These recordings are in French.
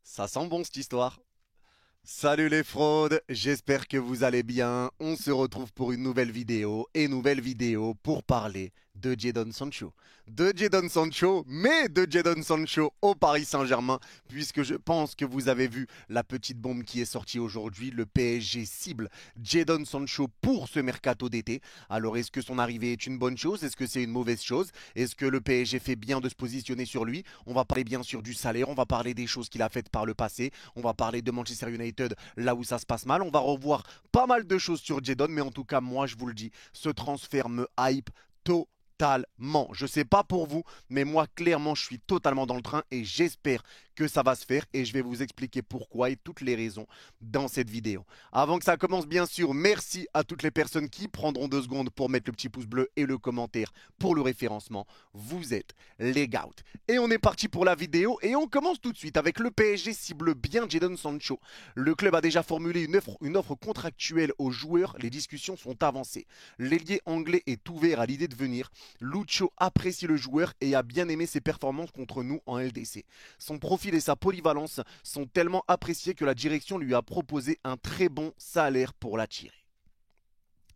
Ça sent bon cette histoire. Salut les fraudes, j'espère que vous allez bien. On se retrouve pour une nouvelle vidéo pour parler de Jadon Sancho. De Jadon Sancho, mais de Jadon Sancho au Paris Saint-Germain, puisque je pense que vous avez vu la petite bombe qui est sortie aujourd'hui. Le PSG cible Jadon Sancho pour ce mercato d'été. Alors est-ce que son arrivée est une bonne chose? Est-ce que c'est une mauvaise chose? Est-ce que le PSG fait bien de se positionner sur lui? On va parler bien sûr du salaire, on va parler des choses qu'il a faites par le passé, on va parler de Manchester United là où ça se passe mal. On va revoir pas mal de choses sur Jadon, mais en tout cas, moi, je vous le dis, ce transfert me hype totalement. Je sais pas pour vous, mais moi, clairement, je suis totalement dans le train et j'espère que ça va se faire et je vais vous expliquer pourquoi et toutes les raisons dans cette vidéo. Avant que ça commence, bien sûr, merci à toutes les personnes qui prendront 2 secondes pour mettre le petit pouce bleu et le commentaire pour le référencement. Vous êtes les gouts. Et on est parti pour la vidéo et on commence tout de suite avec le PSG cible bien Jadon Sancho. Le club a déjà formulé une offre contractuelle aux joueurs, les discussions sont avancées. L'ailier anglais est ouvert à l'idée de venir. Lucho apprécie le joueur et a bien aimé ses performances contre nous en LDC. Son profil et sa polyvalence sont tellement appréciés que la direction lui a proposé un très bon salaire pour l'attirer.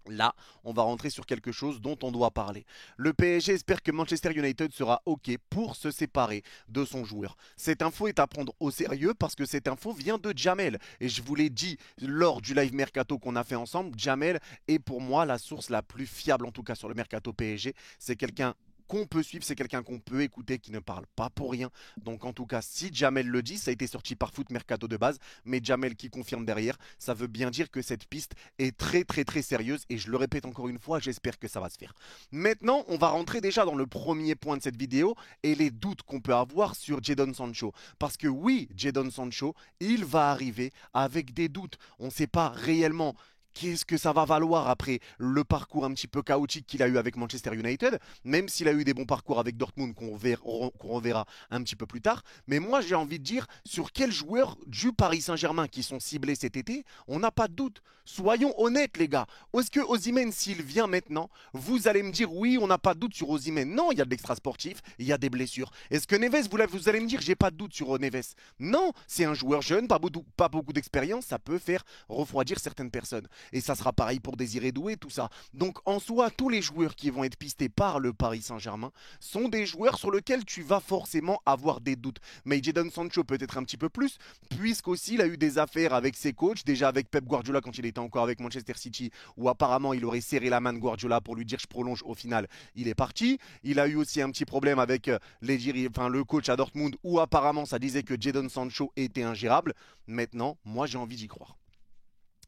Là, on va rentrer sur quelque chose dont on doit parler. Le PSG espère que Manchester United sera OK pour se séparer de son joueur. Cette info est à prendre au sérieux parce que cette info vient de Jamel. Et je vous l'ai dit lors du live mercato qu'on a fait ensemble, Jamel est pour moi la source la plus fiable, en tout cas sur le mercato PSG. C'est quelqu'un qu'on peut suivre, c'est quelqu'un qu'on peut écouter, qui ne parle pas pour rien. Donc en tout cas, si Jamel le dit, ça a été sorti par Foot Mercato de base, mais Jamel qui confirme derrière, ça veut bien dire que cette piste est très sérieuse et je le répète encore une fois, j'espère que ça va se faire. Maintenant, on va rentrer déjà dans le premier point de cette vidéo et les doutes qu'on peut avoir sur Jadon Sancho. Parce que oui, Jadon Sancho, il va arriver avec des doutes. On ne sait pas réellement qu'est-ce que ça va valoir après le parcours un petit peu chaotique qu'il a eu avec Manchester United, même s'il a eu des bons parcours avec Dortmund qu'on reverra un petit peu plus tard. Mais moi, j'ai envie de dire, sur quels joueurs du Paris Saint-Germain qui sont ciblés cet été, on n'a pas de doute. Soyons honnêtes, les gars. Est-ce que Osimhen, s'il vient maintenant, vous allez me dire, oui, on n'a pas de doute sur Osimhen? Non, il y a de l'extra sportif, il y a des blessures. Est-ce que Neves, vous allez me dire, j'ai pas de doute sur Neves? Non, c'est un joueur jeune, pas beaucoup d'expérience, ça peut faire refroidir certaines personnes. Et ça sera pareil pour Désiré Doué, tout ça. Donc en soi, tous les joueurs qui vont être pistés par le Paris Saint-Germain sont des joueurs sur lesquels tu vas forcément avoir des doutes. Mais Jadon Sancho peut-être un petit peu plus, puisqu'aussi il a eu des affaires avec ses coachs, déjà avec Pep Guardiola quand il était encore avec Manchester City, où apparemment il aurait serré la main de Guardiola pour lui dire je prolonge, au final il est parti. Il a eu aussi un petit problème avec le coach à Dortmund, où apparemment ça disait que Jadon Sancho était ingérable. Maintenant, moi j'ai envie d'y croire.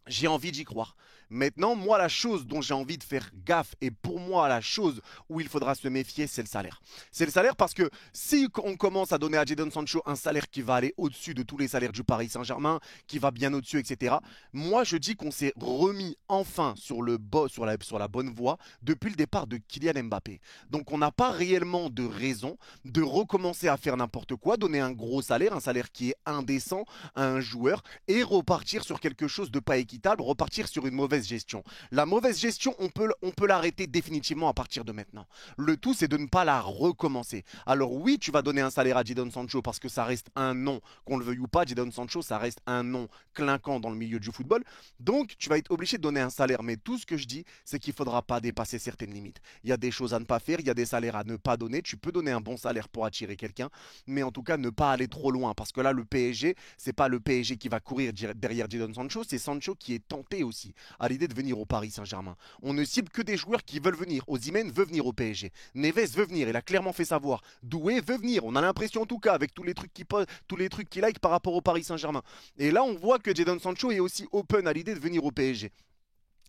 J'ai envie d'y croire. Maintenant, moi, la chose dont j'ai envie de faire gaffe, et pour moi, la chose où il faudra se méfier, c'est le salaire. C'est le salaire parce que si on commence à donner à Jadon Sancho un salaire qui va aller au-dessus de tous les salaires du Paris Saint-Germain, qui va bien au-dessus, etc., moi, je dis qu'on s'est remis enfin sur la bonne voie depuis le départ de Kylian Mbappé. Donc, on n'a pas réellement de raison de recommencer à faire n'importe quoi, donner un gros salaire, un salaire qui est indécent à un joueur, et repartir sur quelque chose de pas équitable, repartir sur une mauvaise gestion. La mauvaise gestion, on peut l'arrêter définitivement à partir de maintenant. Le tout, c'est de ne pas la recommencer. Alors oui, tu vas donner un salaire à Jadon Sancho parce que ça reste un nom, qu'on le veuille ou pas, Jadon Sancho, ça reste un nom clinquant dans le milieu du football. Donc, tu vas être obligé de donner un salaire. Mais tout ce que je dis, c'est qu'il ne faudra pas dépasser certaines limites. Il y a des choses à ne pas faire, il y a des salaires à ne pas donner. Tu peux donner un bon salaire pour attirer quelqu'un, mais en tout cas, ne pas aller trop loin. Parce que là, le PSG, c'est pas le PSG qui va courir derrière Jadon Sancho, c'est Sancho qui est tenté aussi à l'idée de venir au Paris Saint-Germain. On ne cible que des joueurs qui veulent venir. Osimhen veut venir au PSG. Neves veut venir, il a clairement fait savoir. Doué veut venir, on a l'impression en tout cas avec tous les trucs qu'il like par rapport au Paris Saint-Germain. Et là, on voit que Jadon Sancho est aussi open à l'idée de venir au PSG.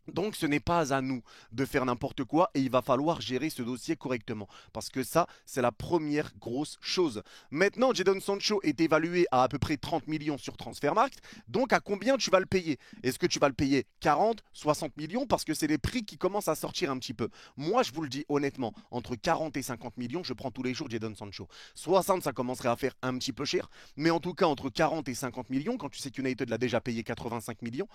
Donc ce n'est pas à nous de faire n'importe quoi et il va falloir gérer ce dossier correctement. Parce que ça, c'est la première grosse chose. Maintenant, Jadon Sancho est évalué à peu près 30 millions sur Transfermarkt. Donc à combien tu vas le payer? Est-ce que tu vas le payer 40, 60 millions? Parce que c'est les prix qui commencent à sortir un petit peu. Moi, je vous le dis honnêtement, entre 40 et 50 millions, je prends tous les jours Jadon Sancho. 60, ça commencerait à faire un petit peu cher. Mais en tout cas, entre 40 et 50 millions, quand tu sais qu'United l'a déjà payé 85 millions,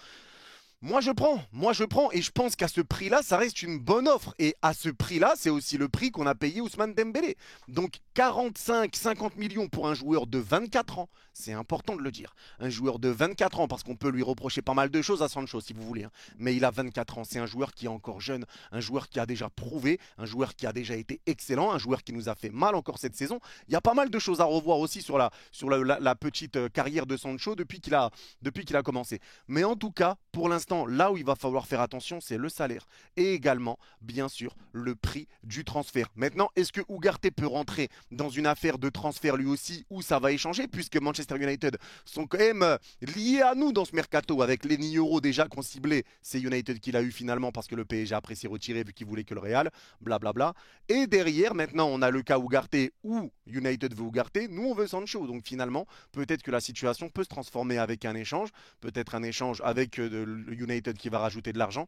Moi je prends et je pense qu'à ce prix-là, ça reste une bonne offre. Et à ce prix-là, c'est aussi le prix qu'on a payé Ousmane Dembélé. Donc 45-50 millions pour un joueur de 24 ans, c'est important de le dire. Un joueur de 24 ans, parce qu'on peut lui reprocher pas mal de choses à Sancho si vous voulez. Hein. Mais il a 24 ans, c'est un joueur qui est encore jeune, un joueur qui a déjà prouvé, un joueur qui a déjà été excellent, un joueur qui nous a fait mal encore cette saison. Il y a pas mal de choses à revoir aussi sur la petite carrière de Sancho depuis qu'il a commencé. Mais en tout cas, pour l'instant, là où il va falloir faire attention, c'est le salaire. Et également, bien sûr, le prix du transfert. Maintenant, est-ce que Ugarte peut rentrer dans une affaire de transfert lui aussi, où ça va échanger, puisque Manchester United sont quand même liés à nous dans ce mercato, avec les 10 euros déjà qu'on ciblait. C'est United qui l'a eu finalement, parce que le PSG a apprécié retirer, vu qu'il voulait que le Real, blablabla. Et derrière, maintenant, on a le cas Ugarte, où United veut Ugarte, nous on veut Sancho. Donc finalement, peut-être que la situation peut se transformer avec un échange, peut-être un échange avec le United qui va rajouter de l'argent.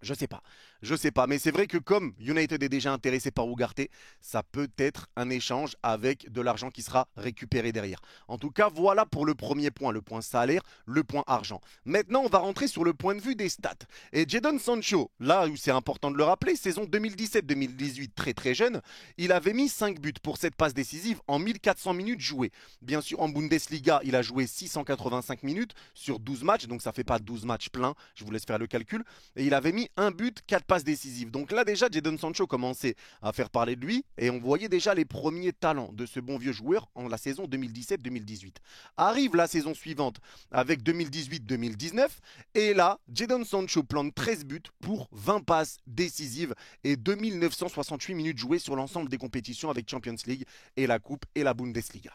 Je sais pas, je sais pas, mais c'est vrai que comme United est déjà intéressé par Ugarte, ça peut être un échange avec de l'argent qui sera récupéré derrière. En tout cas, voilà pour le premier point, le point salaire, le point argent. Maintenant, on va rentrer sur le point de vue des stats. Et Jadon Sancho, là où c'est important de le rappeler, saison 2017-2018, très très jeune, il avait mis 5 buts pour cette passe décisive en 1400 minutes jouées. Bien sûr, en Bundesliga, il a joué 685 minutes sur 12 matchs, donc ça fait pas 12 matchs pleins, je vous laisse faire le calcul. Et il avait mis un but, 4 passes décisives. Donc là déjà, Jadon Sancho commençait à faire parler de lui et on voyait déjà les premiers talents de ce bon vieux joueur en la saison 2017-2018. Arrive la saison suivante avec 2018-2019 et là, Jadon Sancho plante 13 buts pour 20 passes décisives et 2968 minutes jouées sur l'ensemble des compétitions avec Champions League et la Coupe et la Bundesliga.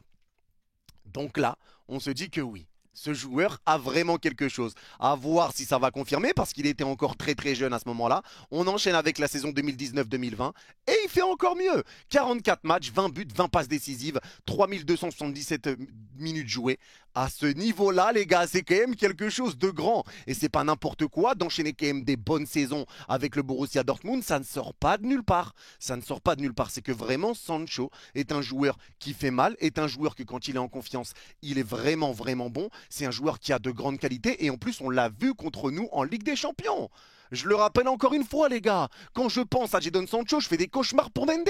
Donc là, on se dit que oui. Ce joueur a vraiment quelque chose. À voir si ça va confirmer parce qu'il était encore très très jeune à ce moment-là. On enchaîne avec la saison 2019-2020 et il fait encore mieux. 44 matchs, 20 buts, 20 passes décisives, 3277 minutes jouées. À ce niveau-là, les gars, c'est quand même quelque chose de grand. Et c'est pas n'importe quoi d'enchaîner quand même des bonnes saisons avec le Borussia Dortmund. Ça ne sort pas de nulle part. Ça ne sort pas de nulle part. C'est que vraiment Sancho est un joueur qui fait mal, est un joueur que quand il est en confiance, il est vraiment vraiment bon. C'est un joueur qui a de grandes qualités et en plus on l'a vu contre nous en Ligue des Champions. Je le rappelle encore une fois les gars, quand je pense à Jadon Sancho, je fais des cauchemars pour Mendes.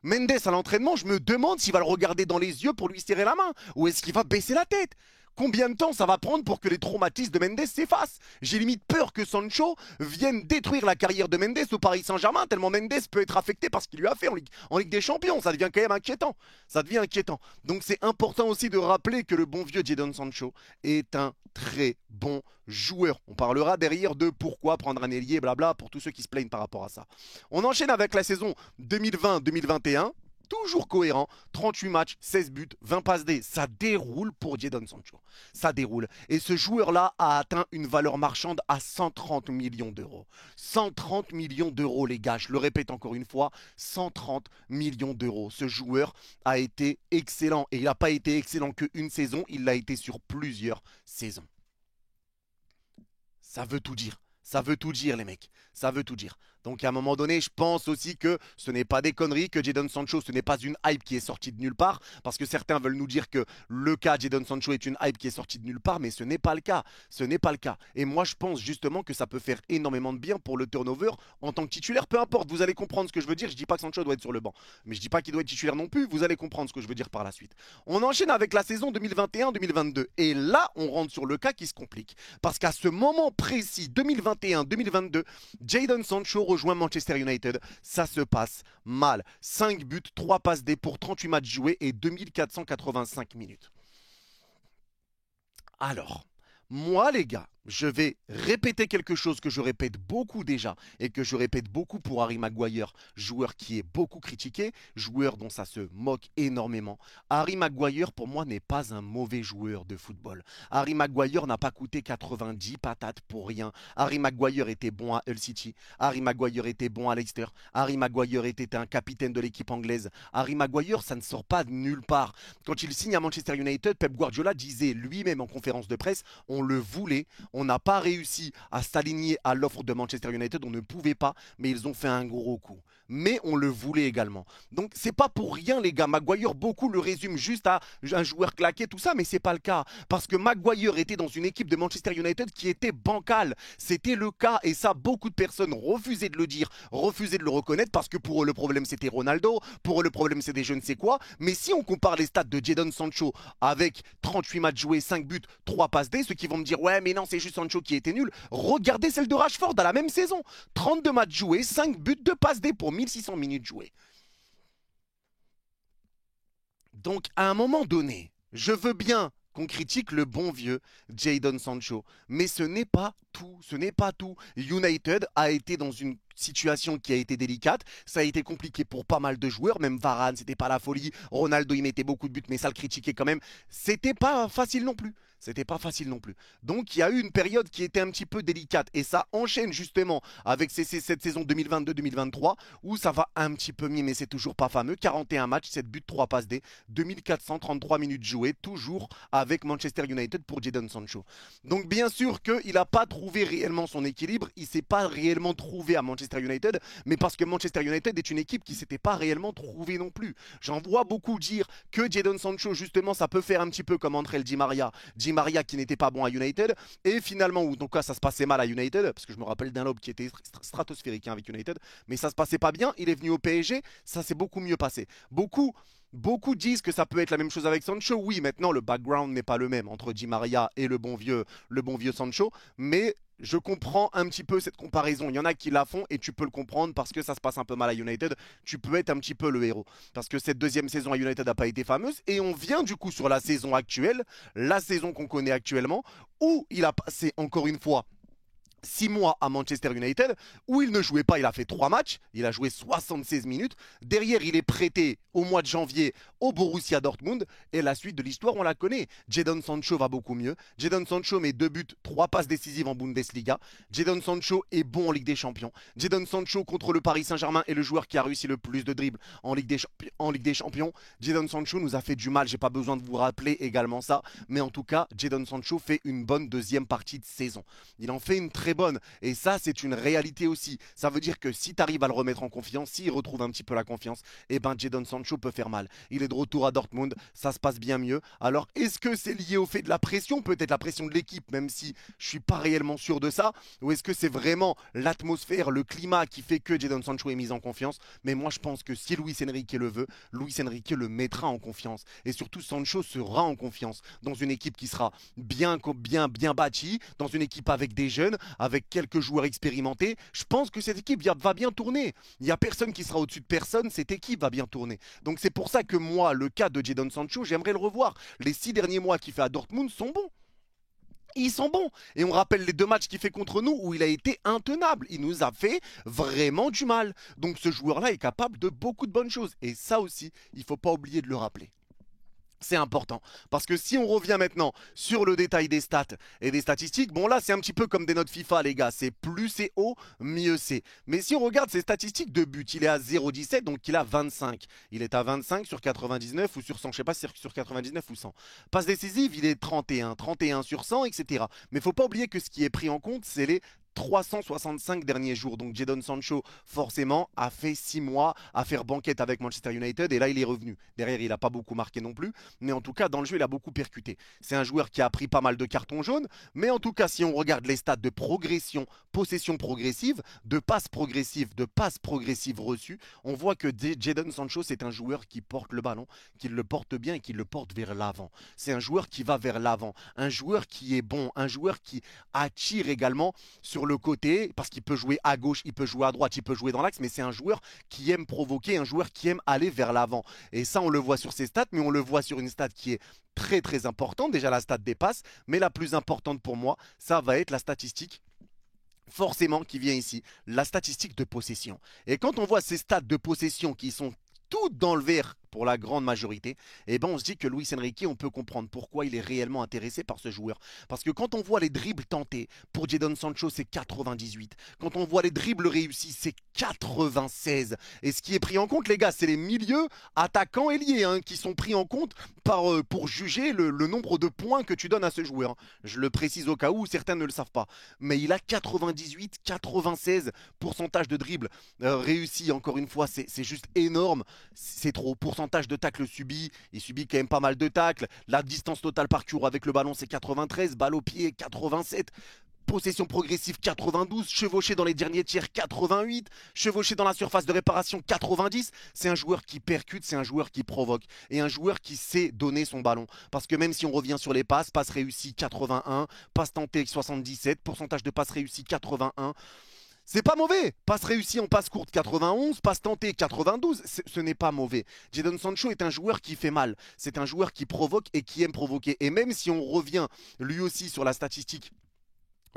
Mendes à l'entraînement, je me demande s'il va le regarder dans les yeux pour lui serrer la main ou est-ce qu'il va baisser la tête. Combien de temps ça va prendre pour que les traumatismes de Mendes s'effacent? J'ai limite peur que Sancho vienne détruire la carrière de Mendes au Paris Saint-Germain, tellement Mendes peut être affecté par ce qu'il lui a fait en Ligue des Champions. Ça devient quand même inquiétant. Ça devient inquiétant. Donc c'est important aussi de rappeler que le bon vieux Jadon Sancho est un très bon joueur. On parlera derrière de pourquoi prendre un ailier, blabla, pour tous ceux qui se plaignent par rapport à ça. On enchaîne avec la saison 2020-2021. Toujours cohérent, 38 matchs, 16 buts, 20 passes D. Ça déroule pour Jadon Sancho. Ça déroule. Et ce joueur-là a atteint une valeur marchande à 130 millions d'euros. 130 millions d'euros, les gars. Je le répète encore une fois, 130 millions d'euros. Ce joueur a été excellent. Et il n'a pas été excellent qu'une saison, il l'a été sur plusieurs saisons. Ça veut tout dire. Ça veut tout dire, les mecs. Ça veut tout dire. Donc à un moment donné, je pense aussi que ce n'est pas des conneries, que Jadon Sancho, ce n'est pas une hype qui est sortie de nulle part, parce que certains veulent nous dire que le cas Jadon Sancho est une hype qui est sortie de nulle part, mais ce n'est pas le cas. Ce n'est pas le cas. Et moi, je pense justement que ça peut faire énormément de bien pour le turnover en tant que titulaire. Peu importe, vous allez comprendre ce que je veux dire. Je dis pas que Sancho doit être sur le banc, mais je dis pas qu'il doit être titulaire non plus. Vous allez comprendre ce que je veux dire par la suite. On enchaîne avec la saison 2021-2022. Et là, on rentre sur le cas qui se complique. Parce qu'à ce moment précis, 2021-2022, Jadon Sancho rejoint Manchester United. Ça se passe mal. 5 buts, 3 passes D pour 38 matchs joués et 2485 minutes. Alors, moi les gars, je vais répéter quelque chose que je répète beaucoup déjà et que je répète beaucoup pour Harry Maguire, joueur qui est beaucoup critiqué, joueur dont ça se moque énormément. Harry Maguire, pour moi, n'est pas un mauvais joueur de football. Harry Maguire n'a pas coûté 90 patates pour rien. Harry Maguire était bon à Hull City. Harry Maguire était bon à Leicester. Harry Maguire était un capitaine de l'équipe anglaise. Harry Maguire, ça ne sort pas de nulle part. Quand il signe à Manchester United, Pep Guardiola disait lui-même en conférence de presse, on le voulait. On n'a pas réussi à s'aligner à l'offre de Manchester United, on ne pouvait pas, mais ils ont fait un gros coup. Mais on le voulait également. Donc c'est pas pour rien les gars, Maguire beaucoup le résume juste à un joueur claqué tout ça, mais c'est pas le cas parce que Maguire était dans une équipe de Manchester United qui était bancale. C'était le cas et ça beaucoup de personnes refusaient de le dire, refusaient de le reconnaître parce que pour eux le problème c'était Ronaldo, pour eux le problème c'était je ne sais quoi, mais si on compare les stats de Jadon Sancho avec 38 matchs joués, 5 buts, 3 passes D, ceux qui vont me dire ouais mais non c'est juste Sancho qui était nul, regardez celle de Rashford à la même saison, 32 matchs joués, 5 buts, 2 passes D pour 1600 minutes jouées. Donc à un moment donné, je veux bien qu'on critique le bon vieux Jadon Sancho, mais ce n'est pas tout, ce n'est pas tout. United a été dans une situation qui a été délicate, ça a été compliqué pour pas mal de joueurs, même Varane, c'était pas la folie, Ronaldo il mettait beaucoup de buts mais ça le critiquait quand même, c'était pas facile non plus. C'était pas facile non plus. Donc il y a eu une période qui était un petit peu délicate et ça enchaîne justement avec cette saison 2022-2023 où ça va un petit peu mieux mais c'est toujours pas fameux. 41 matchs, 7 buts, 3 passes D, 2433 minutes jouées, toujours avec Manchester United pour Jadon Sancho. Donc bien sûr qu'il n'a pas trouvé réellement son équilibre, il ne s'est pas réellement trouvé à Manchester United, mais parce que Manchester United est une équipe qui ne s'était pas réellement trouvée non plus. J'en vois beaucoup dire que Jadon Sancho justement ça peut faire un petit peu comme André Di Maria. Di Maria qui n'était pas bon à United et finalement où donc là ça se passait mal à United parce que je me rappelle d'un lob qui était stratosphérique avec United mais ça se passait pas bien, il est venu au PSG, ça s'est beaucoup mieux passé. Beaucoup disent que ça peut être la même chose avec Sancho. Oui, maintenant le background n'est pas le même entre Di Maria et le bon vieux Sancho, mais je comprends un petit peu cette comparaison. Il y en a qui la font et tu peux le comprendre parce que ça se passe un peu mal à United. Tu peux être un petit peu le héros. Parce que cette deuxième saison à United n'a pas été fameuse. Et on vient du coup sur la saison actuelle, la saison qu'on connaît actuellement, où il a passé encore une fois 6 mois à Manchester United, où il ne jouait pas, il a fait 3 matchs, il a joué 76 minutes. Derrière, il est prêté au mois de janvier au Borussia Dortmund. Et la suite de l'histoire, on la connaît. Jadon Sancho va beaucoup mieux. Jadon Sancho met 2 buts, 3 passes décisives en Bundesliga. Jadon Sancho est bon en Ligue des Champions. Jadon Sancho contre le Paris Saint-Germain est le joueur qui a réussi le plus de dribbles en Ligue des Champions. Jadon Sancho nous a fait du mal, j'ai pas besoin de vous rappeler également ça. Mais en tout cas, Jadon Sancho fait une bonne deuxième partie de saison. Il en fait une très bonne. Et ça, c'est une réalité aussi. Ça veut dire que si tu arrives à le remettre en confiance, s'il retrouve un petit peu la confiance, eh ben Jadon Sancho peut faire mal. Il est de retour à Dortmund, ça se passe bien mieux. Alors, est-ce que c'est lié au fait de la pression, peut-être la pression de l'équipe, même si je suis pas réellement sûr de ça, ou est-ce que c'est vraiment l'atmosphère, le climat qui fait que Jadon Sancho est mis en confiance? Mais moi, je pense que si Luis Enrique le veut, Luis Enrique le mettra en confiance. Et surtout, Sancho sera en confiance dans une équipe qui sera bien bâtie, dans une équipe avec des jeunes, avec quelques joueurs expérimentés, je pense que cette équipe va bien tourner. Il n'y a personne qui sera au-dessus de personne, cette équipe va bien tourner. Donc c'est pour ça que moi, le cas de Jadon Sancho, j'aimerais le revoir. Les 6 derniers mois qu'il fait à Dortmund sont bons. Ils sont bons. Et on rappelle les 2 matchs qu'il fait contre nous où il a été intenable. Il nous a fait vraiment du mal. Donc ce joueur-là est capable de beaucoup de bonnes choses. Et ça aussi, il ne faut pas oublier de le rappeler. C'est important. Parce que si on revient maintenant sur le détail des stats et des statistiques, bon là c'est un petit peu comme des notes FIFA les gars, c'est plus c'est haut, mieux c'est. Mais si on regarde ses statistiques de but, il est à 0,17 donc il a 25. Il est à 25 sur 99 ou sur 100, je sais pas si c'est sur 99 ou 100. Passe décisive, il est 31 sur 100, etc. Mais il ne faut pas oublier que ce qui est pris en compte, c'est les 365 derniers jours. Donc Jadon Sancho, forcément, a fait 6 mois à faire banquette avec Manchester United et là il est revenu. Derrière, il n'a pas beaucoup marqué non plus, mais en tout cas, dans le jeu, il a beaucoup percuté. C'est un joueur qui a pris pas mal de cartons jaunes, mais en tout cas, si on regarde les stats de progression, possession progressive, de passes progressives reçues, on voit que Jadon Sancho, c'est un joueur qui porte le ballon, qui le porte bien et qui le porte vers l'avant. C'est un joueur qui va vers l'avant, un joueur qui est bon, un joueur qui attire également sur le côté, parce qu'il peut jouer à gauche, il peut jouer à droite, il peut jouer dans l'axe, mais c'est un joueur qui aime provoquer, un joueur qui aime aller vers l'avant. Et ça, on le voit sur ses stats, mais on le voit sur une stat qui est très importante, déjà la stat des passes, mais la plus importante pour moi, ça va être la statistique forcément qui vient ici, la statistique de possession. Et quand on voit ces stats de possession qui sont toutes dans le vert pour la grande majorité, et ben on se dit que Luis Enrique, on peut comprendre pourquoi il est réellement intéressé par ce joueur. Parce que quand on voit les dribbles tentés, pour Jadon Sancho, c'est 98. Quand on voit les dribbles réussis, c'est 96. Et ce qui est pris en compte, les gars, c'est les milieux, attaquants et liés, hein, qui sont pris en compte pour juger le nombre de points que tu donnes à ce joueur. Je le précise au cas où certains ne le savent pas. Mais il a 98, 96 pourcentage de dribble réussi. Encore une fois, c'est juste énorme. C'est trop. Pourcentage de tacles subis. Il subit quand même pas mal de tacles. La distance totale parcours avec le ballon, c'est 93. Balle au pied, 87. Possession progressive 92, chevauché dans les derniers tiers 88, chevauché dans la surface de réparation 90. C'est un joueur qui percute, c'est un joueur qui provoque et un joueur qui sait donner son ballon. Parce que même si on revient sur les passes réussies 81, passes tentées 77, pourcentage de passes réussies 81. C'est pas mauvais. Passe réussie en passe courte 91, passe tentée 92, ce n'est pas mauvais. Jadon Sancho est un joueur qui fait mal. C'est un joueur qui provoque et qui aime provoquer. Et même si on revient lui aussi sur la statistique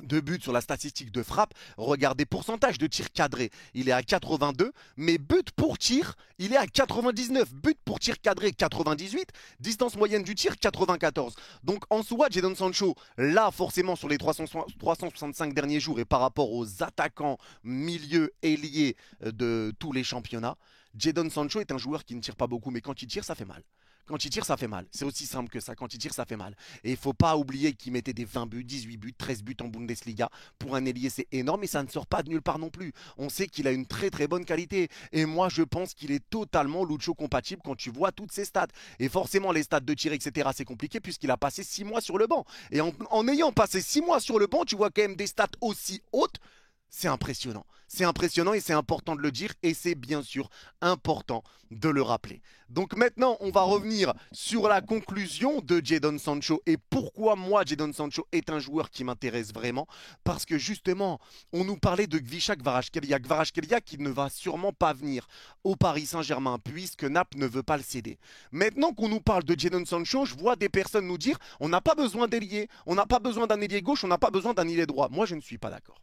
de buts, sur la statistique de frappe, regardez pourcentage de tirs cadrés, il est à 82, mais but pour tir, il est à 99, but pour tir cadré 98, distance moyenne du tir 94. Donc en soi, Jadon Sancho, là forcément sur les 365 derniers jours et par rapport aux attaquants milieu ailier de tous les championnats, Jadon Sancho est un joueur qui ne tire pas beaucoup, mais quand il tire, ça fait mal. Quand il tire, ça fait mal. C'est aussi simple que ça. Quand il tire, ça fait mal. Et il ne faut pas oublier qu'il mettait des 20 buts, 18 buts, 13 buts en Bundesliga. Pour un ailier, c'est énorme et ça ne sort pas de nulle part non plus. On sait qu'il a une très très bonne qualité. Et moi, je pense qu'il est totalement Lucho compatible quand tu vois toutes ses stats. Et forcément, les stats de tir, etc., c'est compliqué puisqu'il a passé 6 mois sur le banc. Et en ayant passé 6 mois sur le banc, tu vois quand même des stats aussi hautes. C'est impressionnant. C'est impressionnant et c'est important de le dire et c'est bien sûr important de le rappeler. Donc maintenant, on va revenir sur la conclusion de Jadon Sancho et pourquoi moi, Jadon Sancho est un joueur qui m'intéresse vraiment. Parce que justement, on nous parlait de Gvicha Kvaratskhelia. Kvaratskhelia qui ne va sûrement pas venir au Paris Saint-Germain puisque Naples ne veut pas le céder. Maintenant qu'on nous parle de Jadon Sancho, je vois des personnes nous dire on n'a pas besoin d'ailier, on n'a pas besoin d'un ailier gauche, on n'a pas besoin d'un ailier droit. Moi, je ne suis pas d'accord.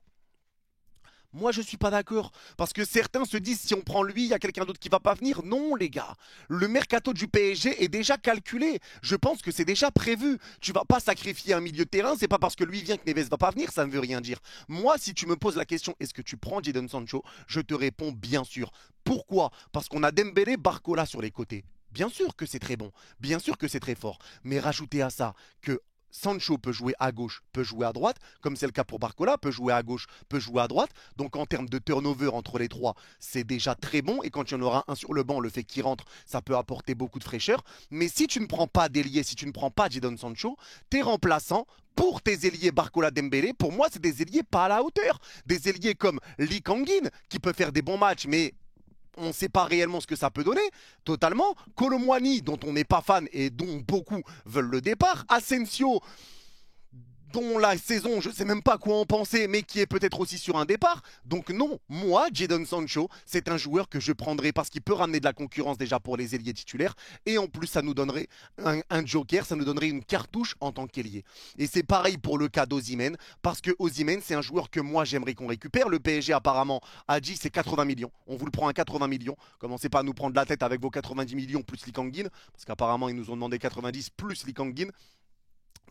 Moi, je suis pas d'accord. Parce que certains se disent, si on prend lui, il y a quelqu'un d'autre qui va pas venir. Non, les gars. Le mercato du PSG est déjà calculé. Je pense que c'est déjà prévu. Tu vas pas sacrifier un milieu de terrain. C'est pas parce que lui vient que Neves va pas venir. Ça ne veut rien dire. Moi, si tu me poses la question, est-ce que tu prends Jadon Sancho? Je te réponds bien sûr. Pourquoi? Parce qu'on a Dembélé, Barcola sur les côtés. Bien sûr que c'est très bon. Bien sûr que c'est très fort. Mais rajoutez à ça que Sancho peut jouer à gauche, peut jouer à droite, comme c'est le cas pour Barcola, peut jouer à gauche, peut jouer à droite. Donc en termes de turnover entre les trois, c'est déjà très bon. Et quand il y en aura un sur le banc, le fait qu'il rentre, ça peut apporter beaucoup de fraîcheur. Mais si tu ne prends pas d'ailier, si tu ne prends pas Jadon Sancho, tes remplaçants, pour tes ailiers Barcola Dembélé, pour moi, c'est des ailiers pas à la hauteur. Des ailiers comme Lee Kangin, qui peut faire des bons matchs, mais on ne sait pas réellement ce que ça peut donner, totalement. Kolo Muani, dont on n'est pas fan et dont beaucoup veulent le départ. Asensio, dont la saison, je ne sais même pas quoi en penser, mais qui est peut-être aussi sur un départ. Donc non, moi, Jadon Sancho, c'est un joueur que je prendrai parce qu'il peut ramener de la concurrence déjà pour les ailiers titulaires. Et en plus, ça nous donnerait un joker, ça nous donnerait une cartouche en tant qu'ailier. Et c'est pareil pour le cas d'Osimhen, parce que Osimhen, c'est un joueur que moi, j'aimerais qu'on récupère. Le PSG, apparemment, a dit c'est 80 millions. On vous le prend à 80 millions. Commencez pas à nous prendre la tête avec vos 90 millions plus Lee Kangin, parce qu'apparemment, ils nous ont demandé 90 plus Lee Kangin.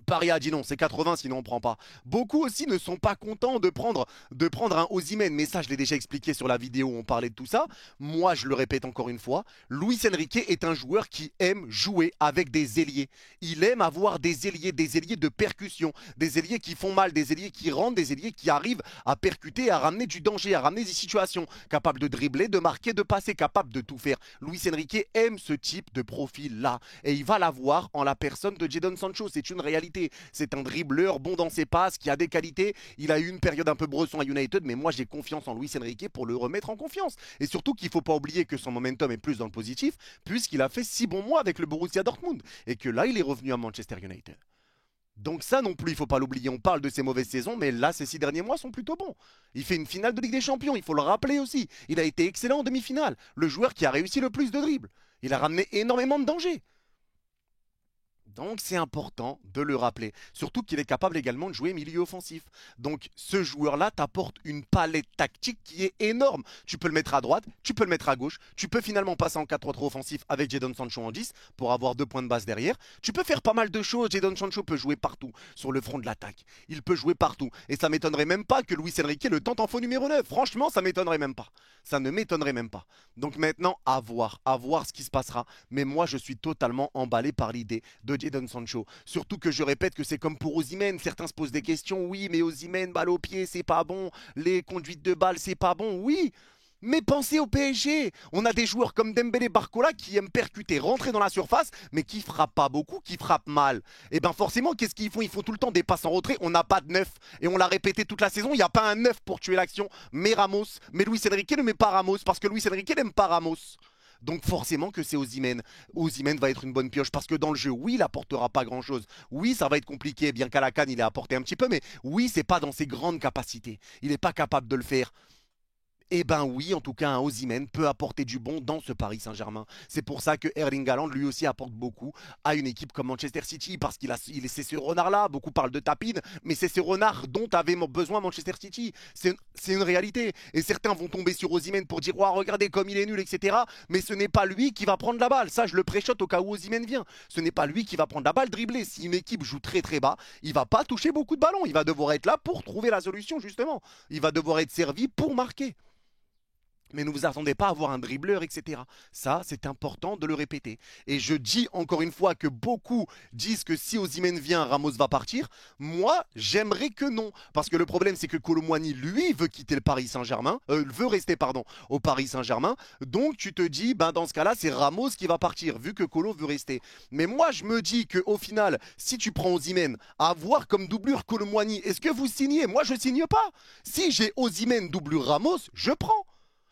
Paris a dit non, c'est 80 sinon on prend pas. Beaucoup aussi ne sont pas contents de prendre un Osimhen, mais ça je l'ai déjà expliqué sur la vidéo où on parlait de tout ça. Moi je le répète encore une fois, Luis Enrique est un joueur qui aime jouer avec des ailiers. Il aime avoir des ailiers de percussion, des ailiers qui font mal, des ailiers qui rentrent, des ailiers qui arrivent à percuter, à ramener du danger, à ramener des situations, capables de dribbler, de marquer, de passer, capables de tout faire. Luis Enrique aime ce type de profil-là et il va l'avoir en la personne de Jadon Sancho, c'est une réalité. C'est un dribbleur bon dans ses passes, qui a des qualités. Il a eu une période un peu bresson à United, mais moi j'ai confiance en Luis Enrique pour le remettre en confiance. Et surtout qu'il ne faut pas oublier que son momentum est plus dans le positif, puisqu'il a fait 6 bons mois avec le Borussia Dortmund. Et que là, il est revenu à Manchester United. Donc ça non plus, il ne faut pas l'oublier. On parle de ses mauvaises saisons, mais là, ces 6 derniers mois sont plutôt bons. Il fait une finale de Ligue des Champions, il faut le rappeler aussi. Il a été excellent en demi-finale. Le joueur qui a réussi le plus de dribbles. Il a ramené énormément de danger. Donc c'est important de le rappeler. Surtout qu'il est capable également de jouer milieu offensif. Donc ce joueur-là t'apporte une palette tactique qui est énorme. Tu peux le mettre à droite, tu peux le mettre à gauche, tu peux finalement passer en 4-3-3 offensif avec Jadon Sancho en 10 pour avoir 2 points de base derrière. Tu peux faire pas mal de choses. Jadon Sancho peut jouer partout sur le front de l'attaque. Il peut jouer partout. Et ça m'étonnerait même pas que Luis Enrique le tente en faux numéro 9. Franchement, ça m'étonnerait même pas. Ça ne m'étonnerait même pas. Donc maintenant, à voir ce qui se passera. Mais moi, je suis totalement emballé par l'idée de Jadon Sancho. Surtout que je répète que c'est comme pour Osimhen. Certains se posent des questions. Oui, mais Osimhen, balle au pied, c'est pas bon. Les conduites de balle, c'est pas bon. Oui, mais pensez au PSG. On a des joueurs comme Dembélé, Barcola qui aiment percuter, rentrer dans la surface, mais qui frappent pas beaucoup, qui frappent mal. Et bien forcément, qu'est-ce qu'ils font? Ils font tout le temps des passes en retrait. On n'a pas de neuf. Et on l'a répété toute la saison, il n'y a pas un neuf pour tuer l'action. Mais Ramos, mais Luis Enrique ne met pas Ramos parce que Luis Enrique n'aime pas Ramos. Donc forcément que c'est Osimhen. Osimhen va être une bonne pioche parce que dans le jeu, oui, il apportera pas grand-chose. Oui, ça va être compliqué, bien qu'à la canne, il a apporté un petit peu, mais oui, c'est pas dans ses grandes capacités. Il n'est pas capable de le faire. Eh ben oui, en tout cas, un Osimhen peut apporter du bon dans ce Paris Saint-Germain. C'est pour ça que Erling Haaland, lui aussi, apporte beaucoup à une équipe comme Manchester City, parce c'est ce renard-là. Beaucoup parlent de tapine, mais c'est ce renard dont avait besoin Manchester City. C'est une réalité. Et certains vont tomber sur Osimhen pour dire, oh, regardez comme il est nul, etc. Mais ce n'est pas lui qui va prendre la balle. Ça, je le préchote au cas où Osimhen vient. Ce n'est pas lui qui va prendre la balle dribbler. Si une équipe joue très très bas, il va pas toucher beaucoup de ballons. Il va devoir être là pour trouver la solution, justement. Il va devoir être servi pour marquer. Mais ne vous attendez pas à avoir un dribbleur, etc. Ça, c'est important de le répéter. Et je dis encore une fois que beaucoup disent que si Osimhen vient, Ramos va partir. Moi, j'aimerais que non. Parce que le problème, c'est que Kolo Muani, lui, veut quitter le Paris Saint-Germain. Veut rester, pardon, au Paris Saint-Germain. Donc, tu te dis, ben, dans ce cas-là, c'est Ramos qui va partir, vu que Kolo veut rester. Mais moi, je me dis qu'au final, si tu prends Osimhen, à avoir comme doublure Kolo Muani, est-ce que vous signez? Moi, je signe pas. Si j'ai Osimhen doublure Ramos, je prends.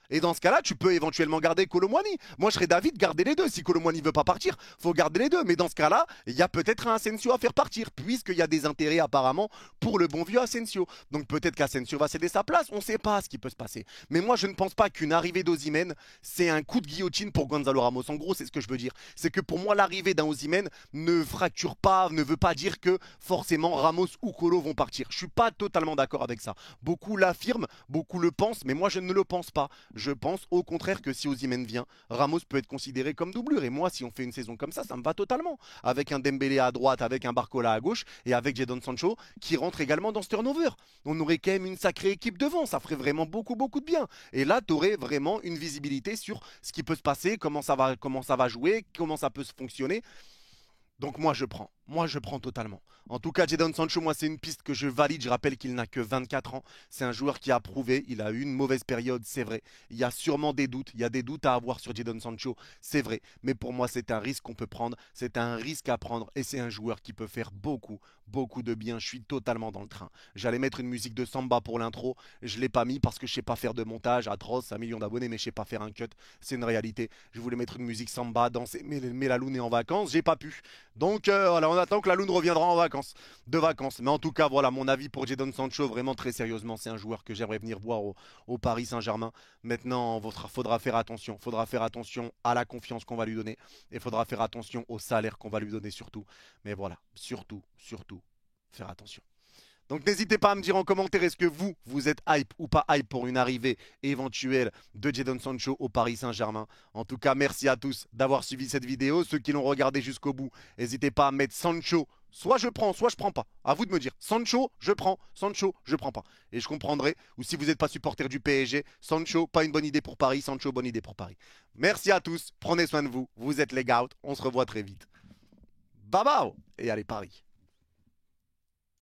Et dans ce cas-là, tu peux éventuellement garder Kolo Muani. Moi, je serais d'avis de garder les deux. Si Kolo Muani ne veut pas partir, faut garder les deux. Mais dans ce cas-là, il y a peut-être un Asensio à faire partir, puisqu'il y a des intérêts apparemment pour le bon vieux Asensio. Donc peut-être qu'Asensio va céder sa place. On ne sait pas ce qui peut se passer. Mais moi, je ne pense pas qu'une arrivée d'Osimhen, c'est un coup de guillotine pour Gonzalo Ramos. En gros, c'est ce que je veux dire. C'est que pour moi, l'arrivée d'un Osimhen ne fracture pas, ne veut pas dire que forcément Ramos ou Kolo vont partir. Je suis pas totalement d'accord avec ça. Beaucoup l'affirment, beaucoup le pensent, mais moi, je ne le pense pas. Je pense au contraire que si Osimhen vient, Ramos peut être considéré comme doublure. Et moi, si on fait une saison comme ça me va totalement. Avec un Dembélé à droite, avec un Barcola à gauche et avec Jadon Sancho qui rentre également dans ce turnover. On aurait quand même une sacrée équipe devant. Ça ferait vraiment beaucoup, beaucoup de bien. Et là, tu aurais vraiment une visibilité sur ce qui peut se passer, comment ça va jouer, comment ça peut se fonctionner. Donc moi je prends. Moi je prends totalement. En tout cas, Jadon Sancho, moi c'est une piste que je valide. Je rappelle qu'il n'a que 24 ans. C'est un joueur qui a prouvé. Il a eu une mauvaise période, c'est vrai. Il y a sûrement des doutes. Il y a des doutes à avoir sur Jadon Sancho, c'est vrai. Mais pour moi, c'est un risque qu'on peut prendre. C'est un risque à prendre. Et c'est un joueur qui peut faire beaucoup, beaucoup de bien. Je suis totalement dans le train. J'allais mettre une musique de samba pour l'intro. Je ne l'ai pas mis parce que je ne sais pas faire de montage atroce, 1 million d'abonnés, mais je ne sais pas faire un cut. C'est une réalité. Je voulais mettre une musique samba, danser, mais la Lune est en vacances. J'ai pas pu. Donc voilà, on attend que la Lune reviendra en vacances, de vacances. Mais en tout cas, voilà mon avis pour Jadon Sancho. Vraiment très sérieusement, c'est un joueur que j'aimerais venir voir au Paris Saint-Germain. Maintenant, il faudra faire attention. Il faudra faire attention à la confiance qu'on va lui donner. Et il faudra faire attention au salaire qu'on va lui donner surtout. Mais voilà, surtout, surtout, faire attention. Donc n'hésitez pas à me dire en commentaire est-ce que vous êtes hype ou pas hype pour une arrivée éventuelle de Jadon Sancho au Paris Saint-Germain. En tout cas, merci à tous d'avoir suivi cette vidéo. Ceux qui l'ont regardé jusqu'au bout, n'hésitez pas à mettre Sancho. Soit je prends, soit je prends pas. À vous de me dire. Sancho, je prends. Sancho, je prends pas. Et je comprendrai. Ou si vous n'êtes pas supporter du PSG, Sancho, pas une bonne idée pour Paris. Sancho, bonne idée pour Paris. Merci à tous. Prenez soin de vous. Vous êtes les gars. On se revoit très vite. Bye bye. Et allez Paris.